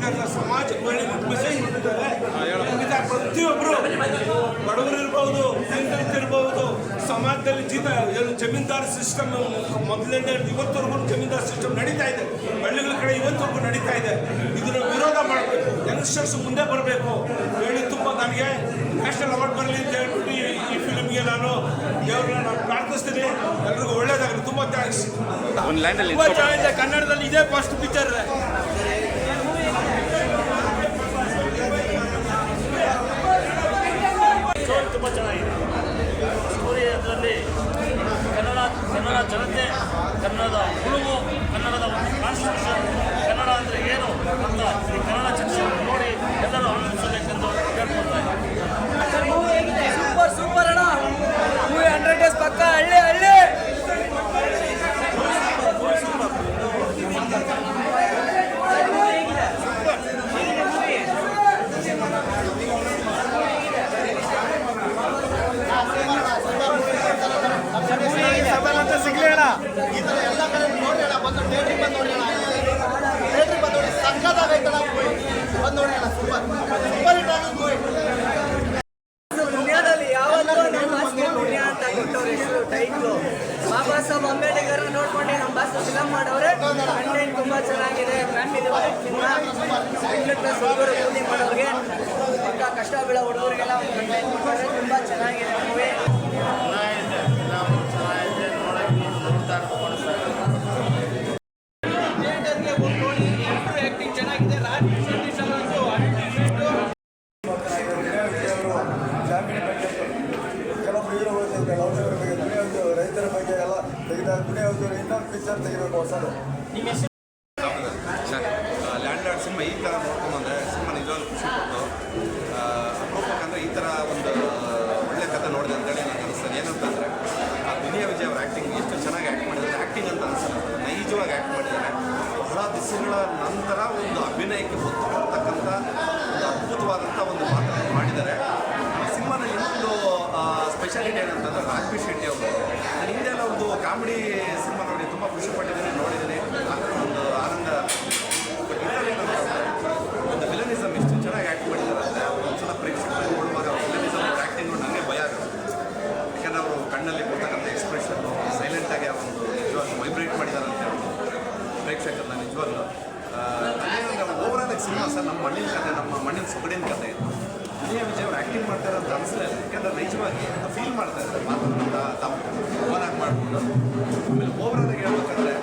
ಕೊಟ್ಟಿದ್ದಾರೆ ಸಮಾಜ ಮೆಸೇಜ್ ಕೊಟ್ಟಿದ್ದಾರೆ. ಪ್ರತಿಯೊಬ್ಬರು ಬಡವರು ಇರ್ಬೋದು, ಇರ್ಬೋದು, ಸಮಾಜದಲ್ಲಿ ಜಮೀನ್ದಾರ್ ಸಿಸ್ಟಮ್ ಮೊದಲಿಂದ ಇವತ್ತವರೆಗೂ ಜಮೀನ್ದಾರ್ ಸಿಸ್ಟಮ್ ನಡೀತಾ ಇದೆ. ಹಳ್ಳಿಗಳ ಕಡೆ ಇವತ್ತವರೆಗೂ ನಡೀತಾ ಇದೆ. ಇದನ್ನು ವಿರೋಧ ಮಾಡಬೇಕು. ಯಂಗ್ಸ್ಟರ್ಸ್ ಮುಂದೆ ಬರಬೇಕು ಹೇಳಿ ತುಂಬ ನನಗೆ ನ್ಯಾಷನಲ್ ಅವಾರ್ಡ್ ಬರಲಿ ಅಂತ ಹೇಳ್ಬಿಟ್ಟು ಈ ಫಿಲ್ಮ್ಗೆ ನಾನು ದೇವ್ರನ್ನ ನಾನು ಪ್ರಾರ್ಥಿಸ್ತೀನಿ. ಎಲ್ರಿಗೂ ಒಳ್ಳೇದಾಗಲಿ. ತುಂಬ ಥ್ಯಾಂಕ್ಸ್. ತುಂಬ ಚೆನ್ನಾಗಿದೆ. ಕನ್ನಡದಲ್ಲಿ ಇದೇ ಫಸ್ಟ್ ಪಿಕ್ಚರ್. ತುಂಬ ಚೆನ್ನಾಗಿದೆ ಸ್ಟೋರಿ. ಅದರಲ್ಲಿ ಕನ್ನಡ ಜನತೆ, ಕನ್ನಡದ ಉಳುವು, ಕನ್ನಡದ ಒಂದು ಕಾನ್ಸ್ಟಿಟ್ಯೂಷನ್, ಕನ್ನಡ ಅಂದರೆ ಏನು ಅಂತ ಈ ಕನ್ನಡ ಚಿತ್ರವನ್ನು ನೋಡಿ ಎಲ್ಲರೂ ಆನಂದಿಸಬೇಕೆಂದು ಕೇಳ್ಕೊಳ್ತಾ ಇದ್ದಾರೆ. ಸೂಪರ್ ಸೂಪರ್ ಅಣ್ಣ. 100 ಡೇಸ್ ಪಕ್ಕ ಹಳ್ಳಿ ಹಳ್ಳಿ. ಸಿಗ್ಲಿ ಅಣ್ಣ. ಈ ಥರ ಎಲ್ಲ ಕಡೆ ನೋಡಿ ಅಣ್ಣ. ಬಂದು ಥಿಯೇಟ್ರಿಗೆ ಬಂದು ನೋಡಿ ಅಣ್ಣ. ಥಿಯೇಟ್ರಿಗೆ ಬಂದು ನೋಡಿ. ಸಕ್ಕತ್ತಾಗೈತಲ್ಲ ಮೂವಿ. ಬಂದು ನೋಡಿ ಅಣ್ಣ. ಸೂಪರ್ ಹಿಟ್ ಆಗಿದೆ ಮೂವಿ. ದುನಿಯಾದಲ್ಲಿ ಯಾವತ್ತೂ ನಮ್ಮ ಭಾಷೆಗೆ ದುನಿಯಾ ಅಂತ ಕೊಟ್ಟವ್ರೆ ಹೆಸರು ಟೈಟ್ಲು. ಬಾಬಾ ಸಾಹೇಬ್ ಅಂಬೇಡ್ಕರ್ ನೋಡ್ಕೊಂಡು ನಮ್ಮ ಭಾಷೆ ಫಿಲಮ್ ಮಾಡವ್ರೆ. ಕಂಟೆಂಟ್ ತುಂಬ ಚೆನ್ನಾಗಿದೆ. ಫ್ಯಾಮಿಲಿ ಪ್ಲಸ್ ಹುಡುಗರು ಕೂಲಿ ಮಾಡೋರಿಗೆ, ಪಕ್ಕ ಕಷ್ಟ ಬೀಳೋ ಹುಡುಗರಿಗೆಲ್ಲ ಒಂದು ಕಂಟೆಂಟ್ ಮಾಡಿದ್ರೆ ತುಂಬ ಚೆನ್ನಾಗಿದೆ ಮೂವಿ. ರೈತರ ಬಗ್ಗೆ ಎಲ್ಲ ತೆಗೆದಾಗ ಇನ್ನೊಂದು ಪಿಕ್ಚರ್ ತೆಗಿಬೇಕು ಹೊಸದು. ಲ್ಯಾಂಡ್ ಲಾರ್ಡ್ ಸಿನಿಮಾ ಈ ಥರ ನೋಡ್ಕೊಂಡ್ಬಂದರೆ ಸಿನಿಮಾ ನಿಜವಾಗ್ಲೂ ಖುಷಿ ಕೊಟ್ಟು ಅಪ್ರೂಪಕ್ಕಂದರೆ ಈ ಥರ ಒಂದು ಒಳ್ಳೆ ಕಥೆ ನೋಡಿದೆ ಅಂತೇಳಿ ನನಗೆ ಅನಿಸ್ತದೆ. ಏನಂತಂದರೆ ದುನಿಯಾ ವಿಜಯ್ ಅವ್ರ ಆ್ಯಕ್ಟಿಂಗ್ ಎಷ್ಟು ಚೆನ್ನಾಗಿ ಆ್ಯಕ್ಟ್ ಮಾಡಿದ್ದಾರೆ. ಆ್ಯಕ್ಟಿಂಗ್ ಅಂತ ಅನಿಸಲ್ಲ, ನೈಜವಾಗಿ ಆ್ಯಕ್ಟ್ ಮಾಡಿದ್ದಾರೆ. ಬಹಳ ದಿವಸಗಳ ನಂತರ ಒಂದು ಅಭಿನಯಕ್ಕೆ ಒತ್ತು ಕೊಡ್ತಕ್ಕಂಥ ಒಂದು ಅದ್ಭುತವಾದಂಥ ಒಂದು ಮಾತನ್ನು ಮಾಡಿದ್ದಾರೆ. ಸಿನಿಮಾನ ಇನ್ನೊಂದು ಸ್ಪೆಷಾಲಿಟಿ ಏನಂತಂದರೆ ರಾಜ್ಬೀರ್ ಶೆಟ್ಟಿ ಅವರು. ನಾನು ಹಿಂದೆ ಎಲ್ಲ ಒಂದು ಕಾಮಿಡಿ ಸಿನಿಮಾ ನೋಡಿ ತುಂಬ ಖುಷಿಪಟ್ಟಿದ್ದೀನಿ, ನೋಡಿದ್ದೀನಿ, ಒಂದು ಆನಂದ. ಬಟ್ ಇದರಲ್ಲಿ ಒಂದು ವಿಲನಿಸಮ್ ಎಷ್ಟು ಚೆನ್ನಾಗಿ ಆ್ಯಕ್ಟ್ ಮಾಡಿದ್ದಾರೆ ಅಂದರೆ ಒಂದ್ಸಲ ಪ್ರೇಕ್ಷಕರು ನೋಡುವಾಗ ವಿಲನಿಸಮ್ ಅವ್ರ ಆ್ಯಕ್ಟಿಂಗ್ ನೋಡಿ ನನಗೆ ಭಯ ಆಗುತ್ತೆ. ಯಾಕಂದರೆ ಅವರು ಕಣ್ಣಲ್ಲಿ ಕೊಡ್ತಕ್ಕಂಥ ಎಕ್ಸ್ಪ್ರೆಷನ್ನು ಸೈಲೆಂಟಾಗಿ ಒಂದು ನಿಜವಾಗ್ಲೂ ವೈಬ್ರೇಟ್ ಮಾಡಿದ್ದಾರೆ ಅಂತ ಹೇಳ್ಬೋದು ಪ್ರೇಕ್ಷಕರನ್ನ ನಿಜವಾಗ್ಲೂ. ಅದೇನಂದರೆ ಓವರಾಲ್ ಸಿನಿಮಾ ಸರ್ ನಮ್ಮ ಮಣ್ಣಿನ ಕಥೆ, ನಮ್ಮ ಮಣ್ಣಿನ ಸೊಗಡಿನ ಕಥೆ. ದುನಿಯಾ ವಿಜಯ್ ಅವರು ಆ್ಯಕ್ಟಿಂಗ್ ಮಾಡ್ತಾರೆ ಅಂತ ಅನಿಸಲೇ ಇಲ್ಲ. ಯಾಕಂದರೆ ನೈಜವಾಗಿ ಫೀಲ್ ಮಾಡ್ತಾ ಇದ್ದಾರೆ ಮಾತನ್ನು ತಾವು ಓನಾಗಿ ಮಾಡಿಕೊಂಡು. ಆಮೇಲೆ ಓವರಾಲಾಗಿ ಹೇಳ್ಬೇಕಂದ್ರೆ